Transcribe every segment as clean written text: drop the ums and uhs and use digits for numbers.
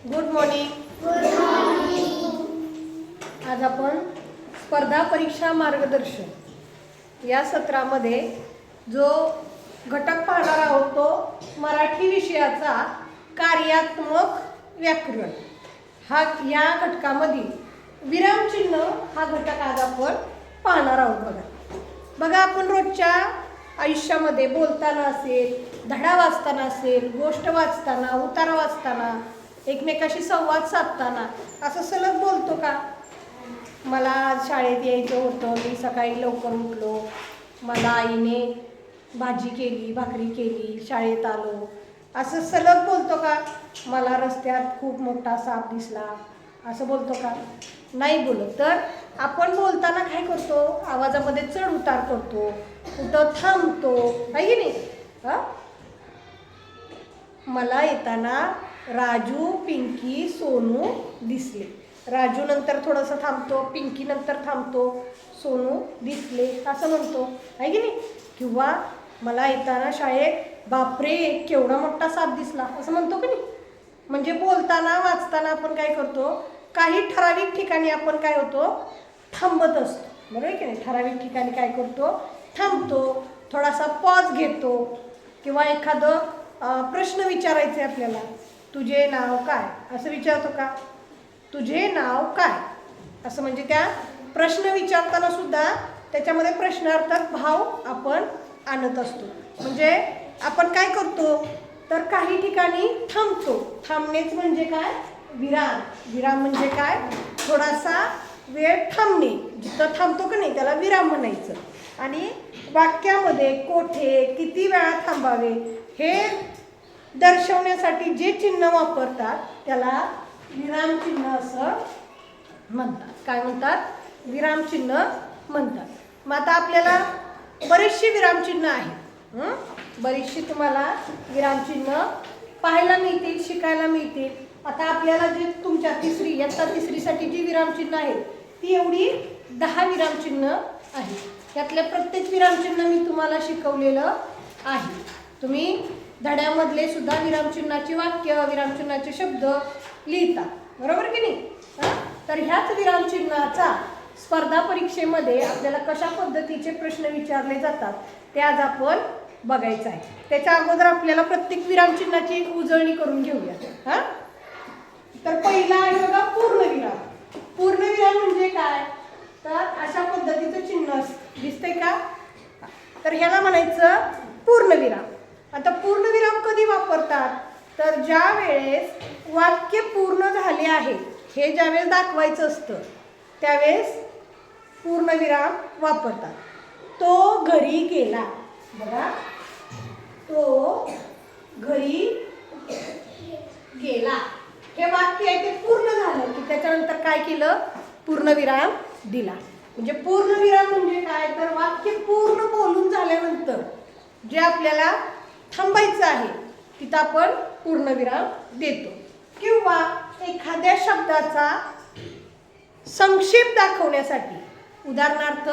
Good morning. आज आपण स्पर्धा परीक्षा मार्गदर्शन या सत्रामध्ये जो घटक पाहणार आहोत तो मराठी विषयाचा कार्यात्मक व्याकरण. या घटकामध्ये विरामचिन्ह हा घटक आज आपण पाहणार आहोत. बघा आपण रोजच्या आयुष्यामध्ये बोलताना असेल, धडा वाचताना असेल, गोष्ट वाचताना, उतारा वाचताना, एकमेकाशी संवाद साधताना असं सलग बोलतो का? मला आज शाळेत यायचं होतं, मी सकाळी लवकर उठलो, मला आईने भाजी केली, भाकरी केली, शाळेत आलो, असं सलग बोलतो का? मला रस्त्यात खूप मोठा साप दिसला, असं बोलतो का? नाही बोलत. तर आपण बोलताना काय करतो? आवाजामध्ये चढ उतार करतो, कुठं थांबतो, आहे की नाही? मला येताना राजू, पिंकी, सोनू दिसले. राजू नंतर थोडंसं थांबतो, पिंकी नंतर थांबतो, सोनू दिसले असं म्हणतो, आहे की नाही? किंवा मला येताना शाळेत बापरे केवढा मोठा साप दिसला असं म्हणतो की नाही? म्हणजे बोलताना वाचताना आपण काय करतो? काही ठराविक ठिकाणी आपण काय होतो? थांबत असतो, बरोबर आहे की नाही? ठराविक ठिकाणी काय करतो? थांबतो, थोडासा पॉज घेतो, किंवा एखादं प्रश्न विचारायचे आपल्याला, तुझे नाव काय असं विचारतो का? तुझे नाव काय असं, म्हणजे त्या प्रश्न विचारताना सुद्धा त्याच्यामध्ये प्रश्नार्थक भाव आपण आणत असतो. म्हणजे आपण काय करतो तर काही ठिकाणी थांबतो. थांबणेच म्हणजे काय? विराम. विराम म्हणजे काय? थोडासा वेळ थांबणे. जिथं थांबतो का नाही त्याला विराम म्हणायचं. आणि वाक्यामध्ये कोठे किती वेळा थांबावे हे दर्शवण्यासाठी जे चिन्ह वापरतात त्याला विरामचिन्ह असं म्हणतात. काय म्हणतात? विरामचिन्ह म्हणतात. मग आता आपल्याला बरेचशी विरामचिन्ह आहेत. बरीचशी तुम्हाला विरामचिन्ह पाहायला मिळतील, शिकायला मिळतील. आता आपल्याला जे तुमच्या इयत्ता तिसरीसाठी जी विरामचिन्ह आहेत ती एवढी 10 विरामचिन्ह आहेत. त्यातल्या प्रत्येक विरामचिन्ह मी तुम्हाला शिकवलेलं आहे. तुम्ही धड्यामधले सुद्धा विरामचिन्हाची वाक्य, विरामचिन्हाचे शब्द लिहिता, बरोबर की नाही? तर ह्याच विरामचिन्हाचा स्पर्धा परीक्षेमध्ये आपल्याला कशा पद्धतीचे प्रश्न विचारले जातात ते आज आपण बघायचं आहे. त्याच्या अगोदर आपल्याला प्रत्येक विरामचिन्हाची एक उजळणी करून घेऊया. तर पहिला आहे बघा पूर्णविराम. पूर्णविराम म्हणजे काय? तर अशा पद्धतीचं चिन्ह दिसतंय का? तर ह्याला म्हणायचं पूर्णविराम. आता पूर्णविराम कधी वापरतात? तर ज्या वेळेस वाक्य पूर्ण झाले आहे हे ज्यावेळेस दाखवायचं असतं त्यावेळेस पूर्णविराम वापरतात. तो घरी गेला. बघा, तो घरी गेला हे वाक्य आहे ते पूर्ण झालं की त्याच्यानंतर काय केलं? पूर्णविराम दिला. म्हणजे पूर्णविराम म्हणजे काय? तर वाक्य पूर्ण बोलून झाल्यानंतर जे आपल्याला थांबायचं आहे तिथं आपण पूर्णविराम देतो. किंवा एखाद्या शब्दाचा संक्षेप दाखवण्यासाठी, उदाहरणार्थ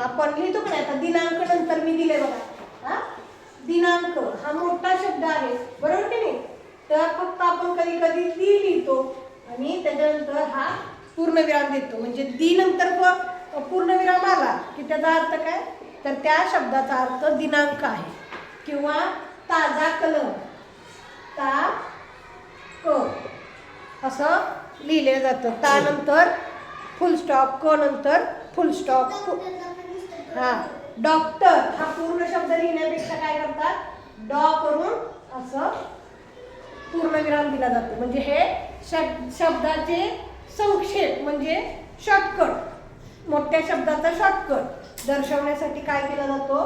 आपण लिहितो का नाही? आता दिनांक नंतर मी दिले बघा. दिनांक हा मोठा शब्द आहे, बरोबर की नाही? तर फक्त आपण कधी कधी दी लिहितो आणि त्याच्यानंतर हा पूर्णविराम देतो. म्हणजे दी नंतर पूर्णविराम आला की त्याचा अर्थ काय? तर त्या शब्दाचा अर्थ दिनांक आहे. किंवा ताजा कलम, ता क असं लिहिलं जातं. ता नंतर फुल स्टॉप, क नंतर फुल स्टॉप. डॉक्टर हा पूर्ण शब्द लिहिण्यापेक्षा काय करतात? डॉ करून असं पूर्णविराम दिला जातो. म्हणजे हे शब्दाचे संक्षेप म्हणजे शॉर्टकट, मोठ्या शब्दाचा शॉर्टकट दर्शवण्यासाठी काय केला जातो?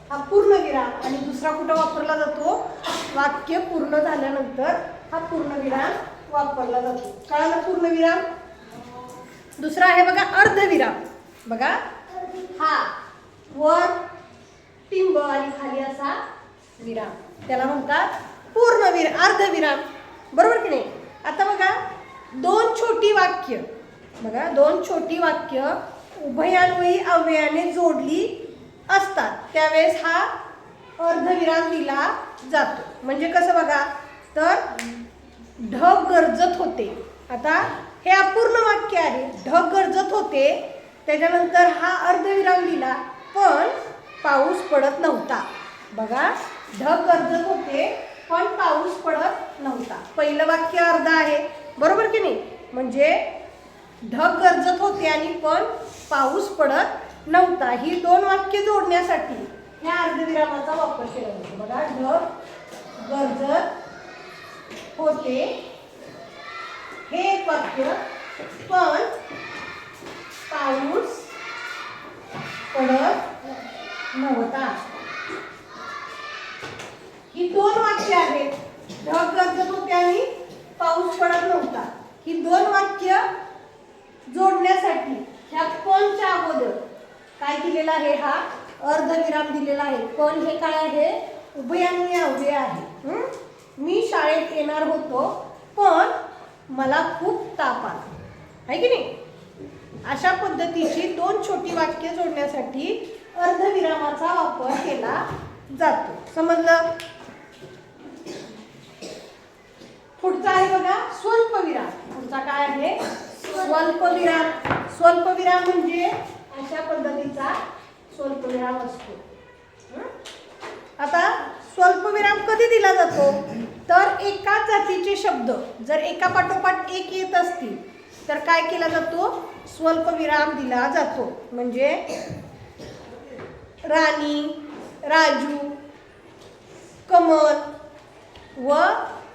हा पूर्णविराम. आणि दुसरा कुठं वापरला जातो? वाक्य पूर्ण झाल्यानंतर हा पूर्णविराम वापरला जातो. कळालं? पूर्णविराम. दुसरा आहे बघा अर्धविराम. बघा, हा वर टिंब आणि खाली असा विराम, त्याला म्हणतात पूर्णविराम, अर्धविराम, बरोबर की नाही? आता बघा, दोन छोटी वाक्य, बघा दोन छोटी वाक्य उभयान्वयी अव्ययाने जोडली असतात त्यावेळेस हा अर्धविराम दिला जातो. म्हणजे कसं बघा, तर ढग गरजत होते. आता हे अपूर्ण वाक्य आहे. ढग गरजत होते, त्याच्यानंतर हा अर्धविराम दिला, पण पाऊस पडत नव्हता. बघा, ढग गरजत होते पण पाऊस पडत नव्हता. पहिलं वाक्य अर्ध आहे, बरोबर की नाही? म्हणजे ढग गरजत होते आणि पण पाऊस पडत नव्हता. ही दोन वाक्य जोडण्यासाठी ह्या अर्धविरामाचा वापर केला जातो. बघा, ढग गरजत होते हे एक वाक्य, पण पाऊस पडत नव्हता. ही दोन वाक्य आहेत. ढग गरजत होते आणि पाऊस पडत नव्हता. ही दोन वाक्य जोडण्यासाठी ह्या पणच्या अगोदर काय दिलेला आहे? हा अर्धविराम दिलेला आहे. पण हे काय आहे? उभयान्वयी अव्यय आहे. मी शाळेत येणार होतो, पण मला खूप ताप आला, आहे की नाही? अशा पद्धतीची दोन छोटी वाक्य जोडण्यासाठी अर्धविरामाचा वापर केला जातो. समजलं? पुढचा आहे बघा स्वल्पविराम. पुढचा काय आहे? स्वल्पविराम. स्वल्पविराम म्हणजे अशा पद्धतीचा स्वल्पविराम असतो. आता स्वल्पविराम कधी दिला जातो? तर एकाच जातीचे शब्द जर एका पाठोपाठ एक येत असतील तर काय केला जातो? स्वल्पविराम दिला जातो. म्हणजे राणी, राजू, कमल व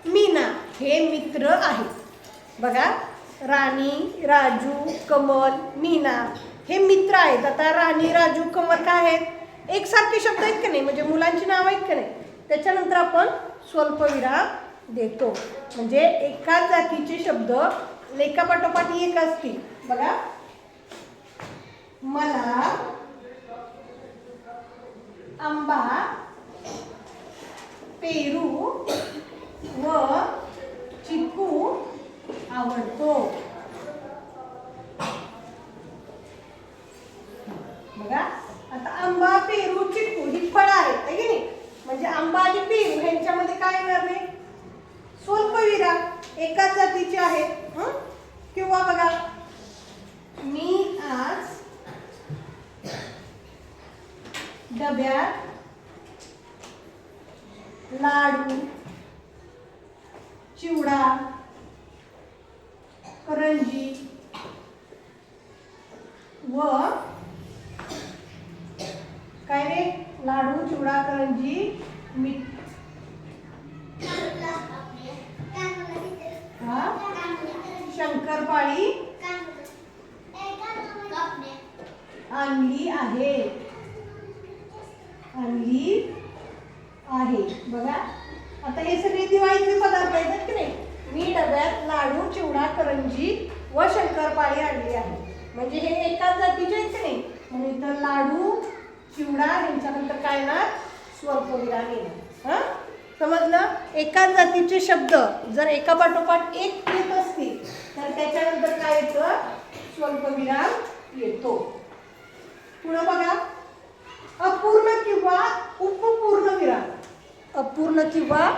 मीना हे मित्र आहेत. बघा, राणी, राजू, कमल, मीना हे मित्र आहेत. आता राणी, राजू, कमल काय आहेत? एकसारखे शब्द आहेत का नाही? म्हणजे मुलांची नाव आहेत का नाही? त्याच्यानंतर आपण स्वल्पविराम देतो. म्हणजे एकाच जातीचे शब्द एकापाठोपाठ एक असतील. बघा, मला आंबा, पेरू व चिकू आवडतो. बघा, आता आंबा, पेरू, चिकू ही फळं आहेत, आहे की नाही? म्हणजे आंबा आणि पेरू ह्यांच्यामध्ये काय येणार नाही? स्वल्पविराम. एकाच जातीचे आहेत. किंवा बघा, मी आज डब्यात लाडू, चिवडा, करंजी व काय रे? लाडू, चिवडा, करंजी, मीठ, शंकरपाळी आणली आहे. बघा, आता हे सगळे दिवाळीचे पदार्थ आहेत की नाही? मी डब्यात लाडू, चिवडा, करंजी व शंकरपाळी आणली आहे. म्हणजे हे एकाच जातीचे आहेत की नाही? म्हणून इथं लाडू, चिवडा यांच्यानंतर काय ना स्वल्पविराम येणार. समजलं? एकाच जातीचे शब्द जर एका पाठोपाठ एक येत असतील तर त्याच्यानंतर काय येतं? स्वल्पविराम येतो. पुढे बघा, अपूर्ण किंवा उपपूर्ण विराम. अपूर्ण किंवा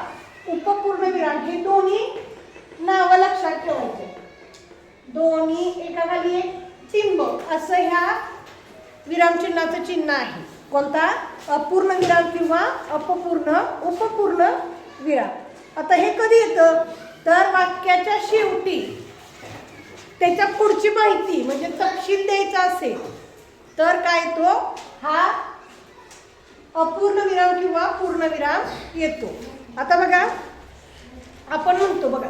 उपपूर्ण विराम हे दोन्ही नावं लक्षात ठेवायचे. दोन्ही एकाखाली एक टिंब असं ह्या विरामचिन्हाचं चिन्ह आहे. कोणता? अपूर्ण विराम किंवा उपपूर्ण विराम. आता हे कधी येतं? तर वाक्याच्या शेवटी त्याच्या पुढची माहिती म्हणजे तपशील द्यायचा असेल तर काय येतो? हा अपूर्ण विराम किंवा पूर्णविराम येतो. आता बघा, आपण म्हणतो बघा,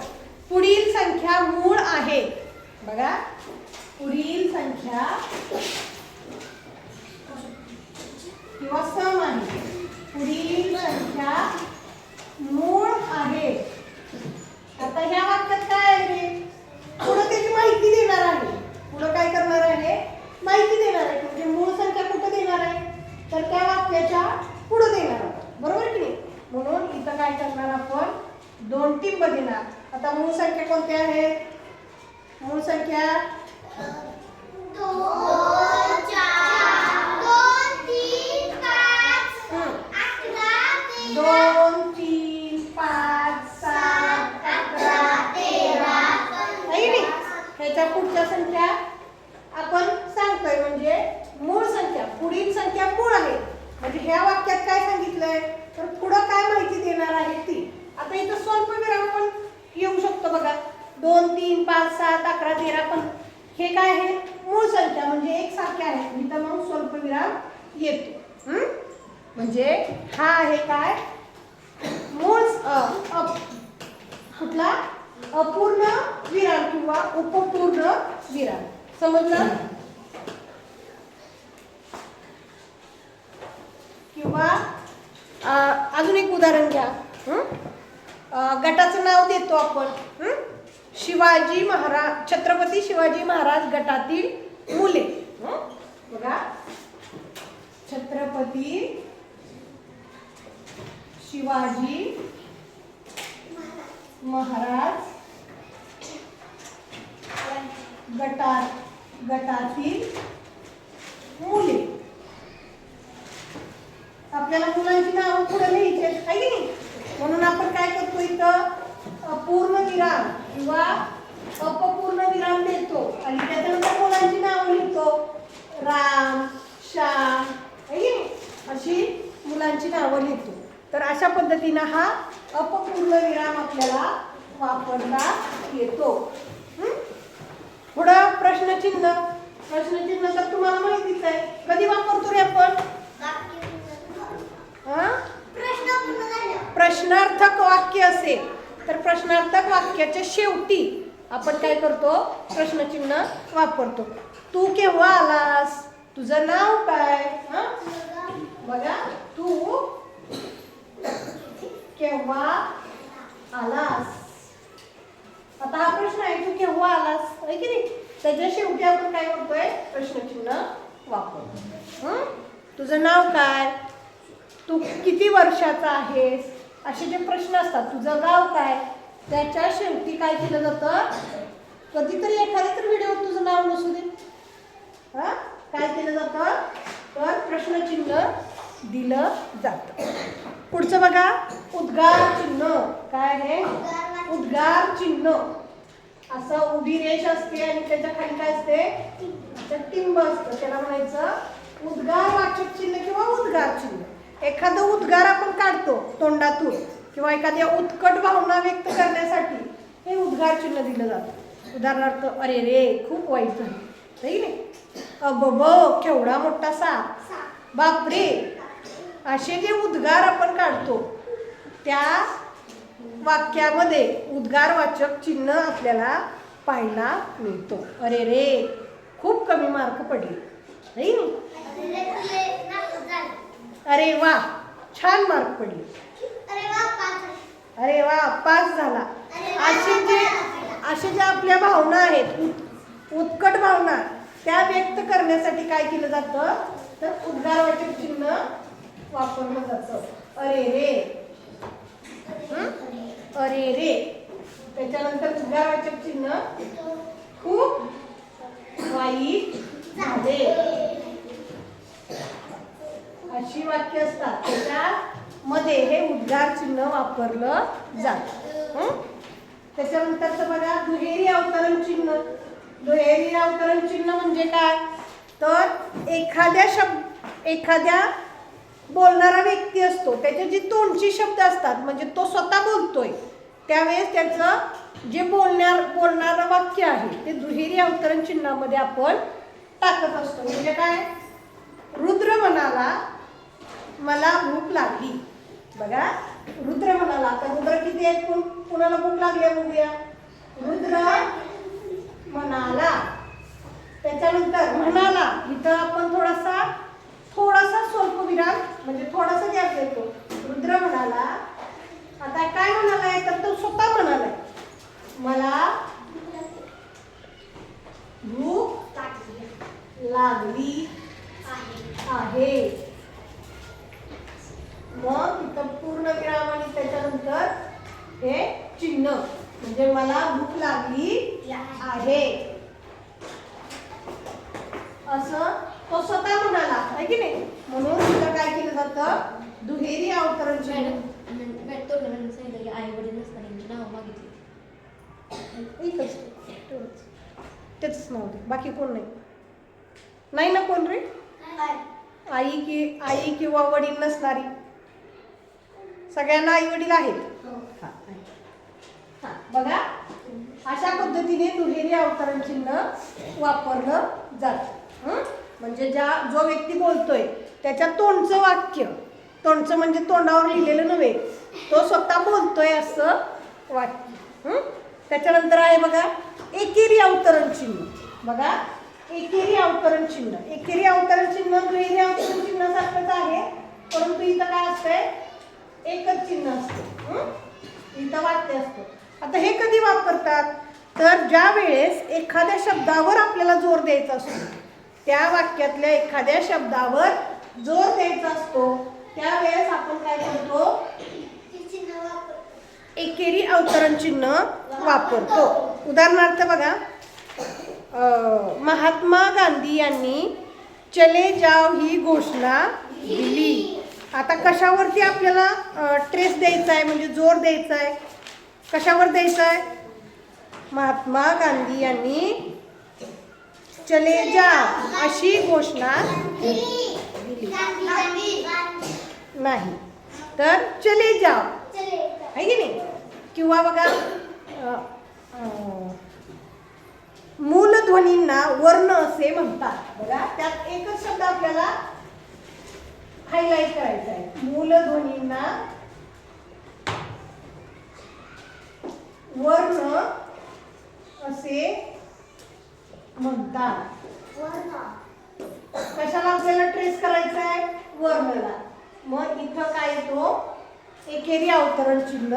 पुढील संख्या मूळ आहे. बघा, पुढील संख्या किंवा सम आहे. पुढील संख्या मूळ आहे. आता ह्या वाक्यात काय आहे? पुढे त्याची माहिती देणार आहे. पुढे काय करणार आहे? माहिती देणार आहे. म्हणजे मूळ संख्या कुठे देणार आहे? तर त्या वाक्याच्या पुढे देणार आहे. बरोबर की नाही? म्हणून इथं काय करणार आपण? दोन टिंब देणार. आता मूळ संख्या कोणत्या आहेत? मूळ संख्या 2, 4, 2, 3, 5, 11, 2, 3, 5, 7, 11, 13, 2 3 5 7 11 13 पण हे काय आहे मूळ संख्या म्हणजे एकसारख्या आहेत इथं मग स्वल्पविराम येतो. म्हणजे हा आहे काय मूळ कुठला अपूर्ण विराम किंवा उपपूर्ण विराम. समजलं? किंवा अजून एक उदाहरण घ्या. गटाचं नाव देतो आपण. शिवाजी महाराज, छत्रपती शिवाजी महाराज गटातील मुले. बघा, छत्रपती शिवाजी महाराज गटातील मुले. आपल्याला मुलांची नावं पुढे लिहायची आहेत आहे की नाही. म्हणून आपण काय करतो इथं पूर्ण विराम किंवा अपपूर्ण विराम देतो आणि त्याच्यानंतर मुलांची नावं लिहितो. राम, श्याम आहे की नाही, अशी मुलांची नावं लिहितो. तर अशा पद्धतीनं हा अपपूर्ण विराम आपल्याला वापरता येतो. पुढं प्रश्नचिन्ह. प्रश्नचिन्ह तर तुम्हाला माहितीच आहे. कधी वापरतो रे आपण? प्रश्नार्थक वाक्य असेल तर प्रश्नार्थक वाक्याच्या शेवटी आपण काय करतो प्रश्नचिन्ह वापरतो. तू केव्हा आलास? तुझं नाव काय? बघा, तू केव्हा आलास. आता हा प्रश्न आहे, तू केव्हा आलास आहे की नाही. त्याच्या शेवटी आपण काय करतोय प्रश्नचिन्ह वापरतो. तुझं नाव काय? तू किती वर्षाचा आहेस? असे जे प्रश्न असतात. तुझं गाव काय? त्याच्या शेवटी काय केलं जातं? कधीतरी एखाद्या तर व्हिडिओ तुझं नाव नसू दे, काय केलं जातं तर प्रश्नचिन्ह दिलं जातं. पुढचं बघा, उद्गार चिन्ह. काय आहे? उद्गार चिन्ह. असं उभी रेष असते आणि त्याच्या खाली काय असते टिंब असतं. त्याला म्हणायचं उद्गार वाचक चिन्ह किंवा उद्गार चिन्ह. एखादं उद्गार आपण काढतो तोंडातून किंवा एखाद्या उत्कट भावना व्यक्त करण्यासाठी हे उद्गार चिन्ह दिलं जातं. उदाहरणार्थ, अरे रे खूप वाईट झालं नाही नाही, अबब केवढा मोठा साप, बापरे, असे जे उद्गार आपण काढतो त्या वाक्यामध्ये उद्गारवाचक चिन्ह आपल्याला पाहायला मिळतो. अरे रे खूप कमी मार्क पडले नाही नाही, अरे वा छान मार्क पडले, अरे वा पास झाला. असे ज्या आपल्या भावना आहेत उत्कट भावना त्या व्यक्त करण्यासाठी काय केलं जातं तर उद्गारवाचक चिन्ह वापरलं जातं. अरे रे, अरे रे. त्याच्यानंतर उद्गारवाचक चिन्ह खूप वाईट झाले. अशी वाक्य असतात त्याच्यामध्ये हे उद्गार चिन्ह वापरलं जातं. त्याच्यानंतरचं बघा, दुहेरी अवतरण चिन्ह. दुहेरी अवतरण चिन्ह म्हणजे काय तर एखाद्या बोलणारा व्यक्ती असतो त्याचे जे तोंडची शब्द असतात म्हणजे तो स्वतः बोलतोय त्यावेळेस त्याचं जे बोलणारं वाक्य आहे ते दुहेरी अवतरण चिन्हामध्ये आपण टाकत असतो. म्हणजे काय, रुद्र म्हणाला मला भूक लागली. बघा, रुद्र म्हणाला. तर रुद्र किती आहेत? कुणाला भूक लागली बघूया. रुद्र म्हणाला. त्याच्यानंतर म्हणाला इथं आपण थोडासा स्वल्पविराम म्हणजे थोडासा गॅप देतो. रुद्र म्हणाला. आता काय म्हणालाय तर तो स्वतः म्हणालाय मला भूक लागली आहे. मग इथं पूर्ण विराम आणि त्याच्यानंतर हे चिन्ह म्हणजे मला भूक लागली आहे असं तो स्वतः म्हणाला आहे की नाही. म्हणून तिथं काय केलं जातं दुहेरी अवतरण चिन्ह. आई वडील नसताना नाव मागितली तेच नाव दे, बाकी कोण नाही ना कोण रे. आई किंवा वडील नसणारी सगळ्यांना आई वडील आहेत. बघा, अशा पद्धतीने दुहेरी अवतरण चिन्ह वापरलं जातं. म्हणजे जो व्यक्ती बोलतोय त्याच्या तोंडचं वाक्य, तोंडचं म्हणजे तोंडावर लिहिलेलं नव्हे, तो स्वतः बोलतोय असं वाक्य. त्याच्यानंतर आहे बघा एकेरी अवतरण चिन्ह. बघा एकेरी अवतरण चिन्ह. एकेरी अवतरण चिन्ह दुहेरी अवतरण चिन्हासारखंच आहे, परंतु इथं काय असतंय, एकच चिन्ह असतं. इथं वाक्य असतं. आता हे कधी वापरतात, तर ज्या वेळेस एखाद्या शब्दावर आपल्याला जोर द्यायचा असतो, त्या वाक्यातल्या एखाद्या शब्दावर जोर द्यायचा असतो, त्यावेळेस आपण काय करतो, एकेरी अवतरण चिन्ह वापरतो. उदाहरणार्थ बघा, महात्मा गांधी यांनी चले जाव ही घोषणा दिली. आता कशावरती आपल्याला ट्रेस द्यायचा आहे, म्हणजे जोर द्यायचा आहे, कशावर द्यायचा आहे, महात्मा गांधी यांनी चले जाव अशी घोषणा दिली नाही, तर चले जाव आहे की नाही. किंवा बघा मूलध्वनींना वर्ण असे म्हणतात. बघा त्यात एकच शब्द आपल्याला हायलाइट करायचा आहे, मूलध्वनींना वर्ण असे म्हणतात. कशाला आपल्याला ट्रेस करायचं आहे, वर्णला. मग इथं काय येतो, एकेरी अवतरण चिन्ह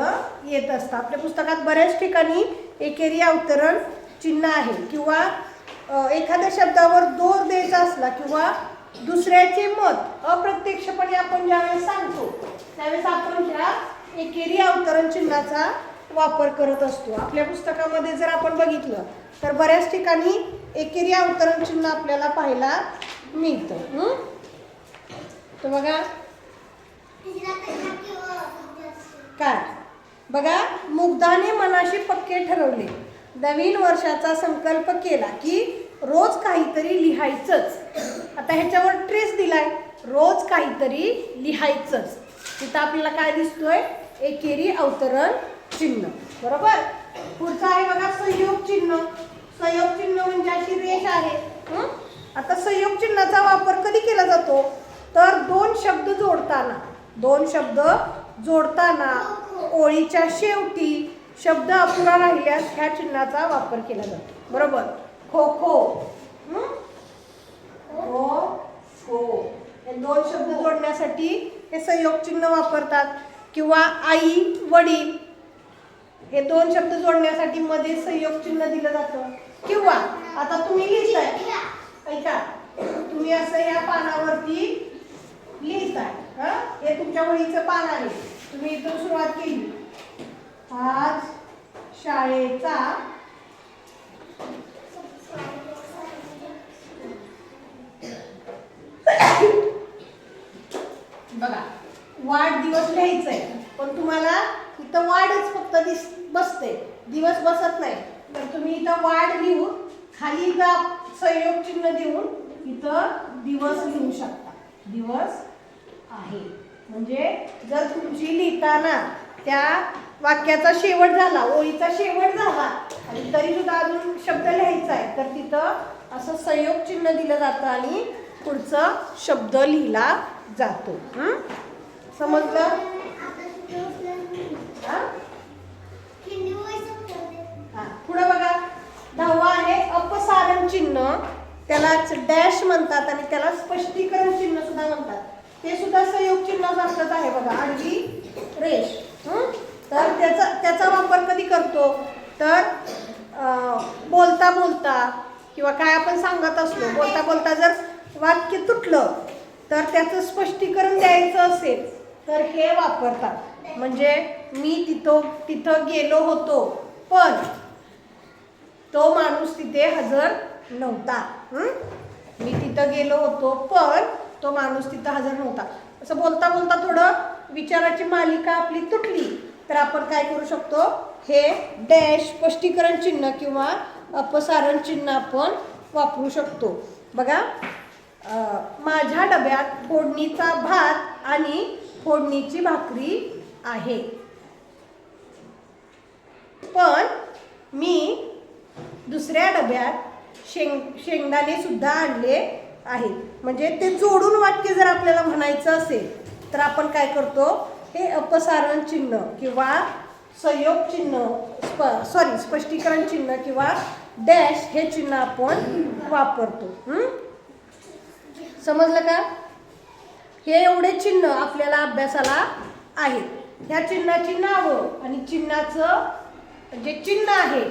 येत असतं. आपल्या पुस्तकात बऱ्याच ठिकाणी एकेरी अवतरण चिन्ह आहे. किंवा एखाद्या शब्दावर जोर द्यायचा असला किंवा दुसऱ्याचे मत अप्रत्यक्षपणे आपण ज्यावेळेस सांगतो, त्यावेळेस आपण ह्या एकेरी अवतरण चिन्हाचा वापर करत असतो. आपल्या पुस्तकामध्ये जर आपण बघितलं तर बऱ्याच ठिकाणी एकेरी अवतरण चिन्ह आपल्याला पाहायला मिळतं. तर बघा काय, बघा मुग्धाने मनाशी पक्के ठरवले, नवीन वर्षाचा संकल्प केला की रोज काहीतरी लिहायचंच. आता ह्याच्यावर ट्रेस दिलाय, रोज काहीतरी लिहायचंच. तिथं आपल्याला काय दिसतोय, एकेरी अवतरण चिन्ह. बरोबर. पुढचं आहे बघा संयोग चिन्ह. संयोग चिन्ह म्हणजे अशी रेष आहे. आता संयोग चिन्हाचा वापर कधी केला जातो, तर दोन शब्द जोडताना ओळीच्या शेवटी शब्द अपुरा राहिल्यास ह्या चिन्हाचा वापर केला जातो. बरोबर. खो खो, खो खो, हे दोन शब्द जोडण्यासाठी हे संयोग चिन्ह वापरतात. किंवा आई वडील, हे दोन शब्द जोडण्यासाठी मध्ये संयोग चिन्ह दिलं जातं. किंवा आता तुम्ही लिहिताय, ऐका, तुम्ही असं या पानावरती लिहिताय, हे तुमच्या वहीचं पान आहे, तुम्ही इथून सुरुवात केली, आज शाळेचा बघा वाढदिवस लिहायचा आहे, पण तुम्हाला इथं वाढच फक्त बसते, दिवस बसत नाही. तर तुम्ही इथं वाढ लिहून खाली इथं संयोग चिन्ह देऊन इथं दिवस लिहू शकता. दिवस आहे. म्हणजे जर तुमची लिहिताना त्या वाक्याचा शेवट झाला, ओळीचा शेवट झाला आणि तरी सुद्धा अजून शब्द लिहायचा आहे, तर तिथं असं संयोग चिन्ह दिलं जातं आणि पुढचा शब्द लिहिला जातो. समजलं? पुढे बघा 10वा आहे अपसारण चिन्ह. त्यालाच डॅश म्हणतात आणि त्याला स्पष्टीकरण चिन्ह सुद्धा म्हणतात. ते सुद्धा संयोग चिन्ह सारखंच आहे बघा, आडवी रेष. तर त्याचा वापर कधी करतो, तर बोलता बोलता किंवा काय आपण सांगत असलो, बोलता बोलता जर वाक्य तुटलं तर त्याचं स्पष्टीकरण द्यायचं असेल तर हे वापरतात. म्हणजे मी तिथं गेलो होतो पण तो माणूस तिथे हजर नव्हता. मी तिथं गेलो होतो पण तो माणूस तिथं हजर नव्हता. असं बोलता बोलता थोडं विचाराची मालिका आपली तुटली तर आपण काय करू शकतो, हे डॅश स्पष्टीकरण चिन्ह किंवा अपसारण चिन्ह आपण वापरू शकतो. बघा, माझ्या डब्यात फोडणीचा भात आणि फोडणीची भाकरी आहे, पण मी दुसऱ्या डब्यात शेंगदाणे सुद्धा आणले आहे. म्हणजे ते जोडून वाक्य जर आपल्याला म्हणायचं असेल तर आपण काय करतो, हे अपसारण चिन्ह किंवा संयोग चिन्ह स्पष्टीकरण चिन्ह किंवा डॅश हे चिन्ह आपण वापरतो. समजलं का? हे एवढे चिन्ह आपल्याला अभ्यासाला आहेत. ह्या चिन्हाची नावं आणि चिन्हाचं जे चिन्ह आहे,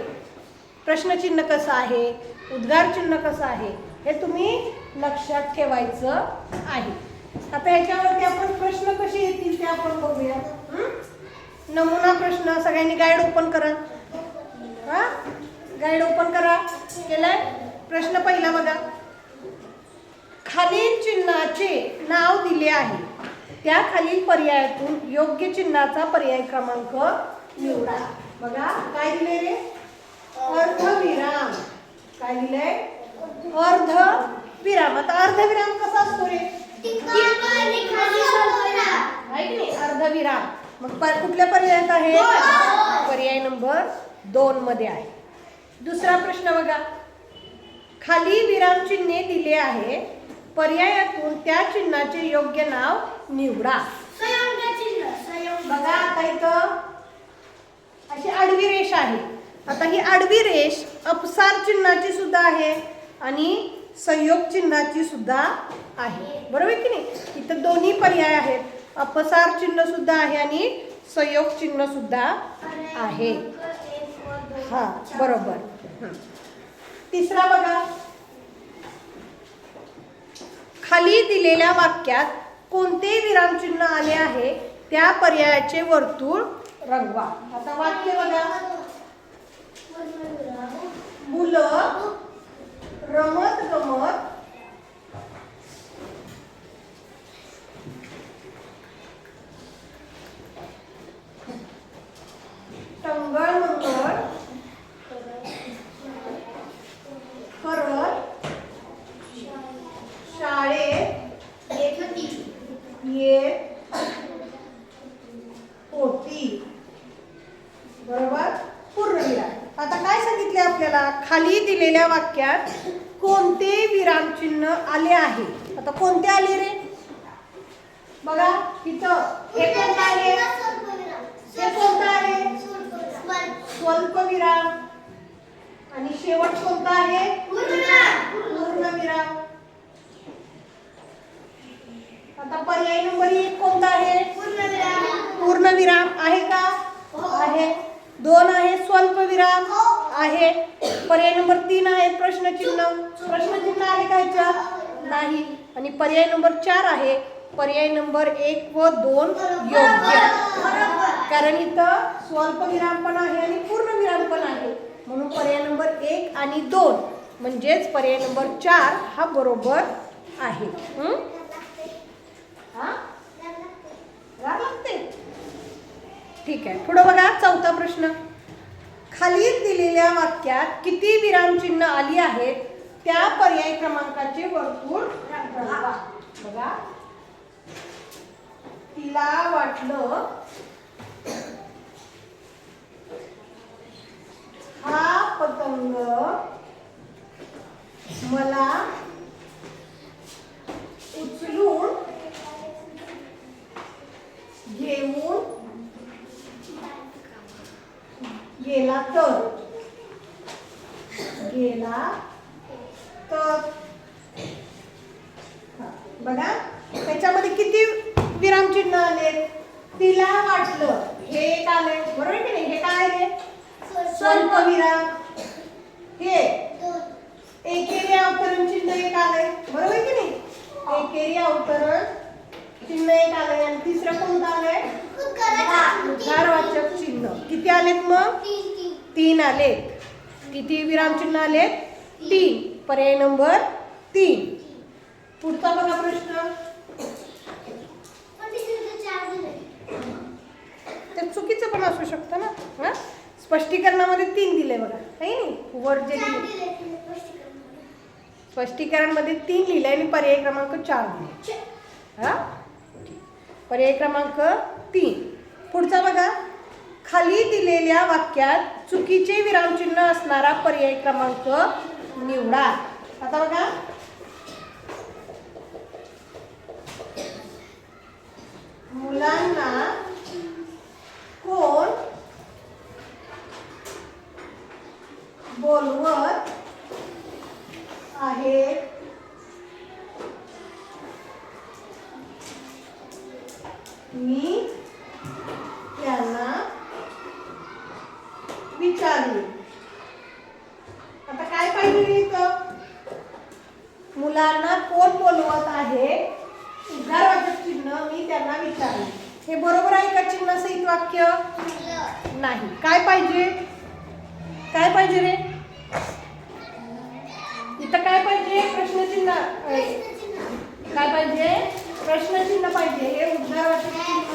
प्रश्नचिन्ह कसं आहे, उद्गार चिन्ह कसं आहे, हे तुम्ही लक्षात ठेवायचं आहे. आता ह्याच्यावरती आपण प्रश्न कसे येतील ते आपण बघूया. नमुना प्रश्न सगळ्यांनी गाईड ओपन करा. गाईड ओपन करा. केलाय? प्रश्न पहिला बघा. खालील चिन्हाचे नाव दिले आहे, त्या खालील पर्यायातून योग्य चिन्हाचा पर्याय क्रमांक निवडा. बघा काय दिले रे? अर्धविराम. काय दिलंय? अर्धविराम. आता अर्धविराम कसा असतो रे? आहे की नाही? अर्धविराम. मग कुठल्या पर्यायात आहे? पर्याय नंबर 2 मध्ये आहे. दुसरा प्रश्न बघा. खाली विराम चिन्हे दिले आहे, पर्यायातून त्या चिन्हाचे योग्य नाव निवडा. बघा आता इथं अशी आडवी रेष आहे. आता ही आडवी रेष अपसार चिन्हाची सुद्धा आहे आणि संयोग चिन्हाची सुद्धा आहे. बरोबर की नाही? इथं दोन्ही पर्याय आहेत. अपसार चिन्ह सुद्धा आहे आणि संयोग चिन्ह सुद्धा आहे. हा बरोबर. तिसरा बघा. खाली दिलेल्या वाक्यात कोणते विरामचिन्ह आले आहे त्या पर्यायाचे वर्तुळ रंगवा. आता वाक्य बघा. मुलं रमत गमत टंगळ मंगळ करत शाळेत येत होती. बरोबर. पूर्णविराम. आता काय सांगितले आपल्याला? खाली दिलेल्या वाक्यात कोणते विरामचिन्ह आले आहे. आता कोणते आले रे? बघा इथं हे कोणतं आहे? हे कोणतं आहे? स्वल्पविराम. आणि शेवट कोणता आहे? पूर्णविराम. आता पर्याय नंबर 1 कोणता आहे? पूर्णविराम आहे का? आहे. 2 आहे स्वल्पविराम आहे. पर्याय नंबर 3 आहे प्रश्नचिन्ह. प्रश्नचिन्ह आहे का ह्याच्यात? नाही. आणि पर्याय नंबर 4 आहे. पर्याय नंबर 1 व 2 योग्य. कारण इथं स्वल्पविराम पण आहे आणि पूर्णविराम पण आहे, म्हणून पर्याय नंबर 1 आणि 2 म्हणजेच पर्याय नंबर 4 हा बरोबर आहे. लागते. ठीक आहे. पुढे बघा. चौथा प्रश्न. खाली दिलेल्या वाक्यात किती विरामचिन्ह आली आहेत त्या पर्याय क्रमांकाचे वर्तुळ रंगवा. बघा. तिला वाटलं हा पतंग मला उचलून घेऊन गेला तर. बघा त्याच्यामध्ये किती विरामचिन्ह आले? तिला वाटलं हे एक आले. बरोबर की नाही? हे काय आहे? स्वल्पविराम. हे एकेरी अवतरण चिन्ह एक आलंय. बरोबर की नाही? एकेरी अवतरण चिन्ह एक आलंय. आणि तिसरं कोणतं आलंय? उद्गारवाचक चिन्ह. किती आलेत मग? 3 आलेत. किती विरामचिन्ह आलेत? 3. पर्याय नंबर 3. पुढचा बघा प्रश्न. ते चुकीचं पण असू शकतं ना. स्पष्टीकरणामध्ये 3 दिले बघा. नाही नाही वर जे स्पष्टीकरणमध्ये 3 लिहिले आणि पर्याय क्रमांक 4 दिले. पर्याय क्रमांक 3. पुढचा बघा. खाली दिलेल्या वाक्यात चुकीचे विरामचिन्ह असणारा पर्याय क्रमांक निवडा. आता बघा, मुलांना कोण बोलवत आहे? मी त्यांना विचारले. आता काय पाहिजे इथं? मुलांना कोण बोलवत आहे? उद्गारवाचक चिन्ह मी त्यांना विचारले. हे बरोबर आहे का चिन्हासहित वाक्य? नाही. काय पाहिजे? काय पाहिजे रे? इथं काय पाहिजे? प्रश्नचिन्ह. काय पाहिजे? प्रश्नचिन्ह पाहिजे. हे उद्गारवाचक चिन्ह.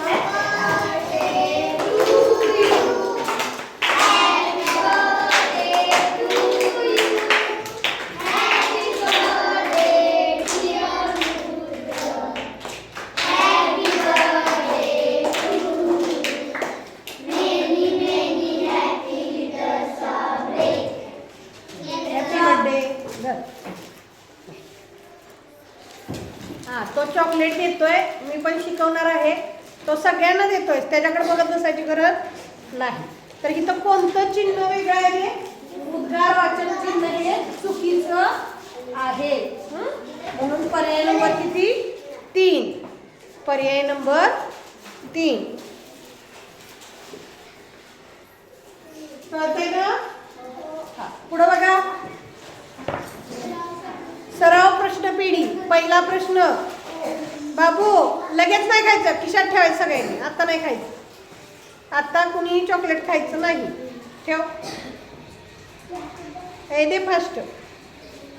तो चॉकलेट देतोय, मी पण शिकवणार आहे. तो सगळ्यांना देतोय, त्याच्याकडे बघत बसायची गरज नाही. तर इथं कोणतं चिन्ह वेगळं आहे? उद्गारवाचक चिन्ह हे चुकीचं आहे. म्हणून पर्याय नंबर किती? 3. पर्याय नंबर 3. कळतंय ना? पुढे बघा, सराव प्रश्न पिढी. पहिला प्रश्न. बाबू, लगेच नाही खायचं, खिशात ठेवायचं सगळ्यांनी. आता नाही खायचं. आता कुणी चॉकलेट खायचं नाही. ठेव. हे दे फास्ट.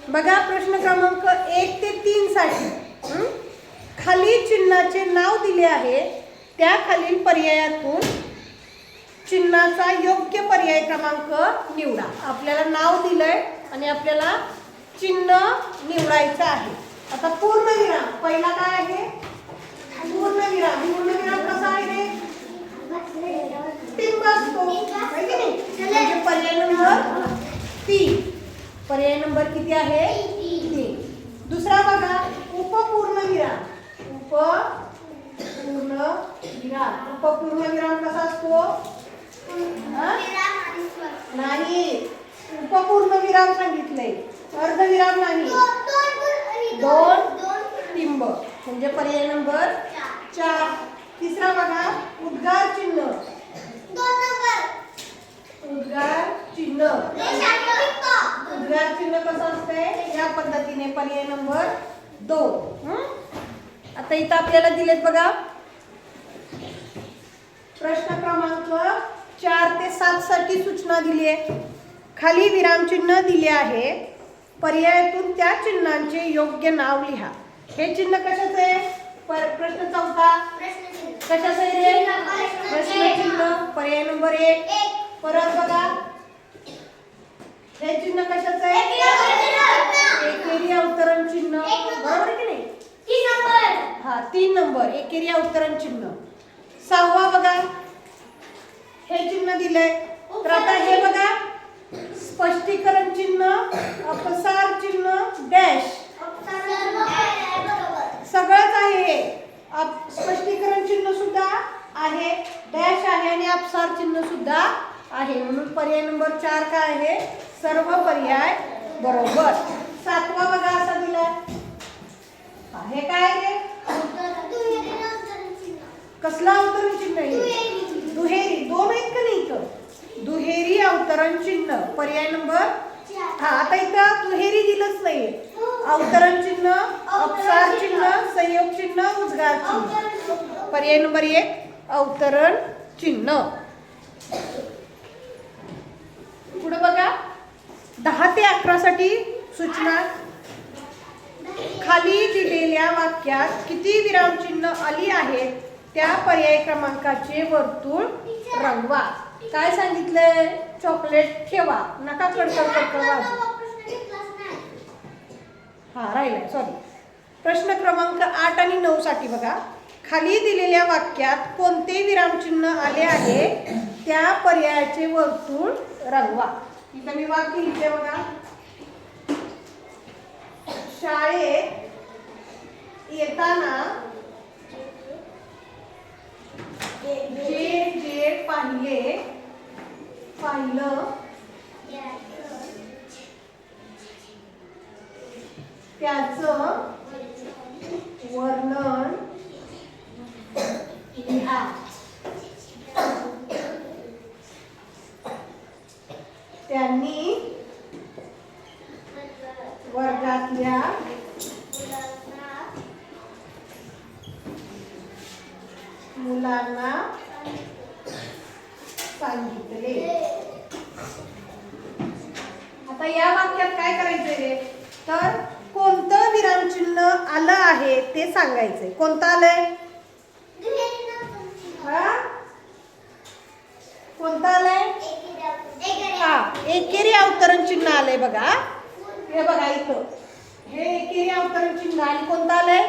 बघा, प्रश्न क्रमांक 1 ते 3 साठी खाली चिन्हाचे नाव दिले आहे. त्या खालील पर्यायातून चिन्हाचा योग्य पर्याय क्रमांक निवडा. आपल्याला नाव दिलंय आणि आपल्याला चिन्ह निवडायचं आहे. आता पूर्णविराम. पहिला काय आहे? पूर्णविराम. पूर्णविराम कसा आहे रे? टिंब असतो, आहे की नाही? म्हणजे पर्याय नंबर 3. पर्याय नंबर किती आहे? 3. दुसरा बघा, उपपूर्णविराम. उपपूर्णविराम. उपपूर्णविराम कसा असतो? नाही, उपपूर्णविराम सांगितलंय, अर्धविराम नाही. 2 टिंब म्हणजे पर्याय नंबर 4. तिसरा बघा, उद्गार चिन्ह. उद्गार चिन्ह. उद्गार चिन्ह कसं असतंय? या पद्धतीने. पर्याय नंबर 2. आता इथं आपल्याला दिलेत बघा, प्रश्न क्रमांक 4 ते 7 साठी सूचना दिली आहे. खाली विरामचिन्ह दिले आहे. पर्यायातून त्या चिन्हांचे योग्य नाव लिहा. हे चिन्ह कशाचं आहे? प्रश्न 4. कशाचं आहे रे? प्रश्नचिन्ह. पर्याय नंबर 1. परत बघा, हे चिन्ह कशाचं आहे? एकेरी अवतरण चिन्ह. बरोबर की नाही? 3 नंबर एकेरी अवतरण चिन्ह. 6वा बघा, हे चिन्ह दिलंय. तर आता हे बघा, स्पष्टीकरण चिन्ह, अपसार चिन्ह, डॅश. सगळंच आहे हे. स्पष्टीकरण चिन्ह सुद्धा आहे, डॅश आहे आणि अपसार चिन्ह सुद्धा आहे. म्हणून पर्याय नंबर 4 काय आहे? सर्व पर्याय बरोबर. 7वा बघा असा दिला. हे काय आहे? कसला अवतरण चिन्ह आहे? दुहेरी. 2 आहेत का नाही इथं? दुहेरी अवतरण चिन्ह. पर्याय नंबर. आता इथं दुहेरी दिलंच नाहीये. अवतरण चिन्ह, अपसार चिन्ह, संयोग चिन्ह, उद्गार चिन्ह. पर्याय नंबर 1 अवतरण चिन्ह. पुढे बघा, 10 ते 11 साठी सूचना. खाली दिलेल्या वाक्यात किती विरामचिन्ह आली आहेत त्या पर्याय क्रमांकाचे वर्तुळ रंगवा. काय सांगितलंय? चॉकलेट ठेवा, नका कडकड वाजू. हा राहिलाय, सॉरी. प्रश्न क्रमांक 8 आणि 9 साठी बघा, खाली दिलेल्या वाक्यात कोणते विरामचिन्ह आले आहे त्या पर्यायाचे वर्तुळ रंगवा. इथं मी वाक्य लिहिते बघा. शाळेत येताना जे जे पाहिलं त्याचं वर्णन लिहा. त्यांनी वर्गातल्या मुलांना सांगितले. आता या वाक्यात काय करायचंय रे, तर कोणतं विरामचिन्ह आलं आहे ते सांगायचंय. कोणतं आलंय? हा, कोणतं आलंय? हा, एकेरी अवतरण चिन्ह आलंय बघा. हे बघा इथं हे एकेरी अवतरण चिन्ह. आणि कोणतं आलंय?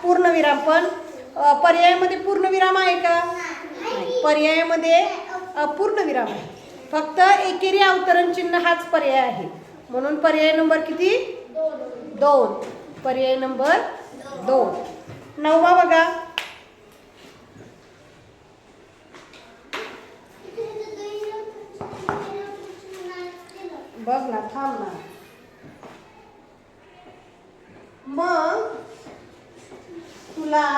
पूर्णविराम. पण पर्यायामध्ये पूर्णविराम आहे का? नाही, पर्यायामध्ये अपूर्णविराम आहे. फक्त एकेरी अवतरण चिन्ह हाच पर्याय आहे. म्हणून पर्याय नंबर किती? 2. पर्याय नंबर 2. 9वा बघा. बघ ना, थांब ना. मग तुला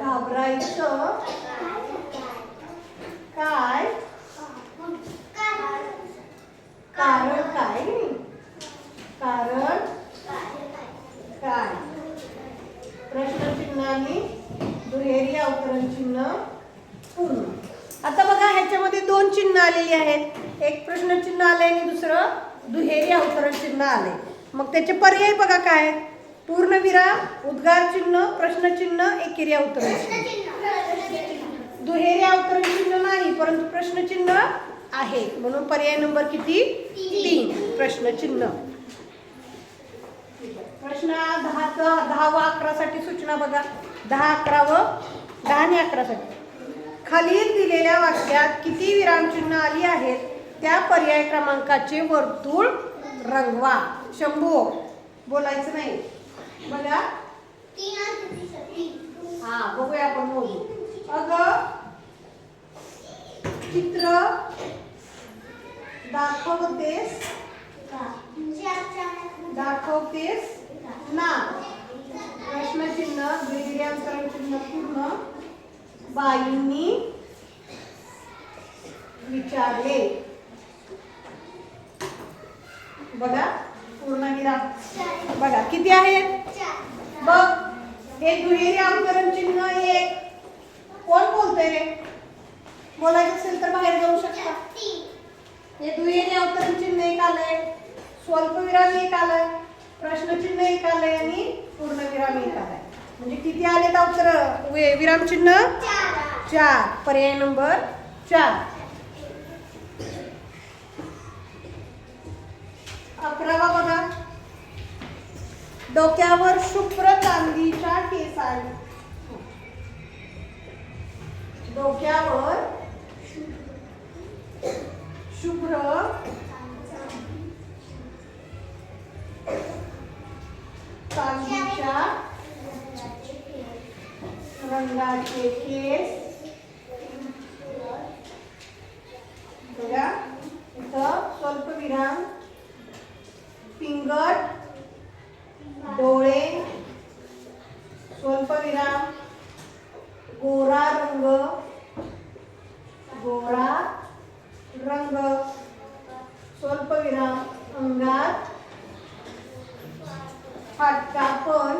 घाबरायचं काय? कारण काय? कारण काय? प्रश्नचिन्हाने दुहेरी अवतरण चिन्ह पूर्ण. आता बघा ह्याच्यामध्ये 2 चिन्ह आलेली आहेत. एक प्रश्नचिन्ह आले आणि दुसरं दुहेरी अवतरण चिन्ह आले. मग त्याचे पर्याय बघा काय? पूर्णविराम, उद्गार चिन्ह, प्रश्नचिन्ह, एकेरी अवतरण चिन्ह. दुहेरी अवतरण चिन्ह नाही, परंतु प्रश्नचिन्ह आहे. म्हणून पर्याय नंबर किती? 3 प्रश्नचिन्ह. प्रश्न 10 व 11 साठी सूचना बघा. 10, 11 व 10 आणि 11 साठी. खालील दिलेल्या वाक्यात किती विरामचिन्ह आली आहेत त्या पर्याय क्रमांकाचे वर्तुळ रंगवा. शंभू बोलायचं नाही बघा. हा, बघूया आपण मोजू. अगं चित्र दाखवतेस ना? प्रश्नचिन्ह दुहेरी अवतरण चिन्ह पूर्ण. बाईंनी विचारले. बघा पूर्णविराम बघा किती आहेत. बघ हे दुहेरी अवतरण चिन्ह 1. कोण बोलतंय रे? बोलायचं असेल तर बाहेर जाऊ शकता. हे दुहेरी अवतरण चिन्ह 1 आलंय, स्वल्पविराम 1 आलंय, प्रश्नचिन्ह 1 आलंय आणि पूर्णविराम 1 आलंय. म्हणजे किती आलेत अवतरण विरामचिन्ह? 4. पर्याय नंबर 4. 11वा बघा. डोक्यावर शुभ्र चांदीच्या केसांनी. डोक्यावर शुभ्र चांदीच्या रंगाचे केस. बघा इथं स्वल्पविराम, पिंगट, डोळे, स्वल्पविराम, गोरा रंग, स्वल्पविराम, अंगात फाटका पण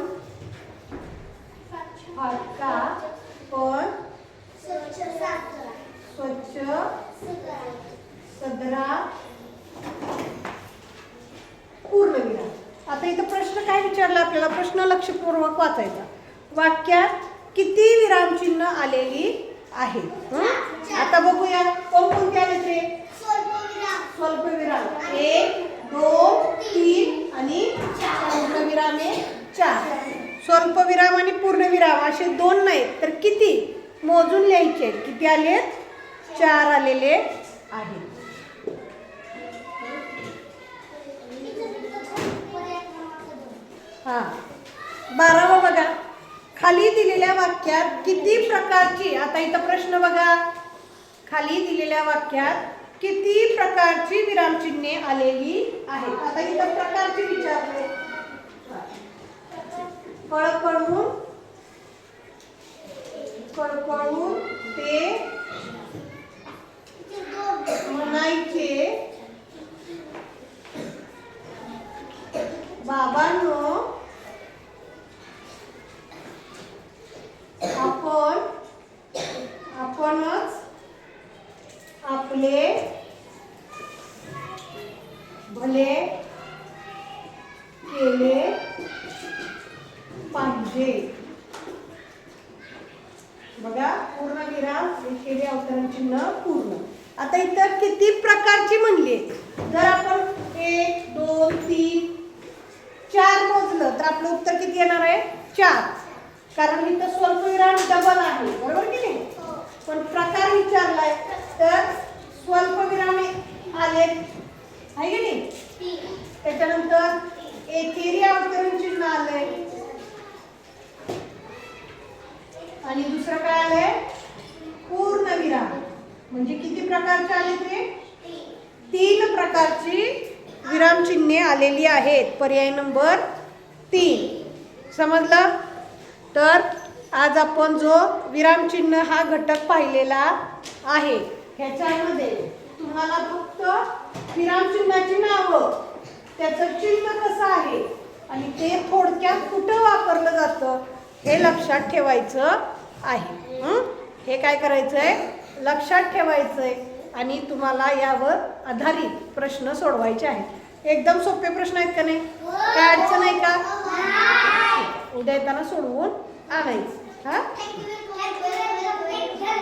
स्वच्छ सदरा पूर्णविराम. आता इथं प्रश्न काय विचारला आपल्याला? प्रश्न लक्षपूर्वक वाचायचा. वाक्यात किती विरामचिन्ह आलेली आहे? आता बघूया कोणकोणते आले ते. स्वल्पविराम 1, 2, 3 आणि पूर्णविराम 4. स्वल्पविराम आणि पूर्णविराम असे 2 नाहीत, मोजून लिहायचे आहेत. किती आले? 4 आलेले आहेत. हां 12वा बघा. खाली दिलेल्या वाक्यात किती प्रकारची, आता इथं प्रश्न बघा, खाली दिलेल्या वाक्यात किती प्रकारची विरामचिन्हे आलेली आहेत. आता इथं प्रकारची विचारले. कळकळून, कळकळून ते म्हणायचे बाबांनो आपणच आपले भले केले पाहिजे. बघा पूर्णविराम केले अवतरण चिन्ह पूर्ण. आता इथं किती प्रकारची म्हणली? जर आपण 1 2 3 4 मोजलं तर आपलं उत्तर किती येणार आहे? 4. कारण इथं स्वल्पविराम डबल आहे, बरोबर की नाही? पण प्रकार विचारलाय तर स्वल्पविराम आले आहे की नाही? त्याच्यानंतर एकेरी अवतरण चिन्ह आलंय आणि दुसरं काय आलंय? पूर्णविराम. म्हणजे किती प्रकारचे आले ते? 3 प्रकारची विरामचिन्हे आलेली आहेत. पर्याय नंबर 3. समजलं? तर आज आपण जो विरामचिन्ह हा घटक पाहिलेला आहे, ह्याच्यामध्ये तुम्हाला फक्त विरामचिन्हाची नावं, त्याचं चिन्ह कसं आहे आणि ते थोडक्यात कुठं वापरलं जातं हे लक्षात ठेवायचं आहे. हे काय करायचं आहे? लक्षात ठेवायचं आहे आणि तुम्हाला यावर आधारित प्रश्न सोडवायचे आहेत. एकदम सोपे प्रश्न आहेत का नाही? काय अडचण आहे का? उद्या येताना सोडवून आणायचं. हां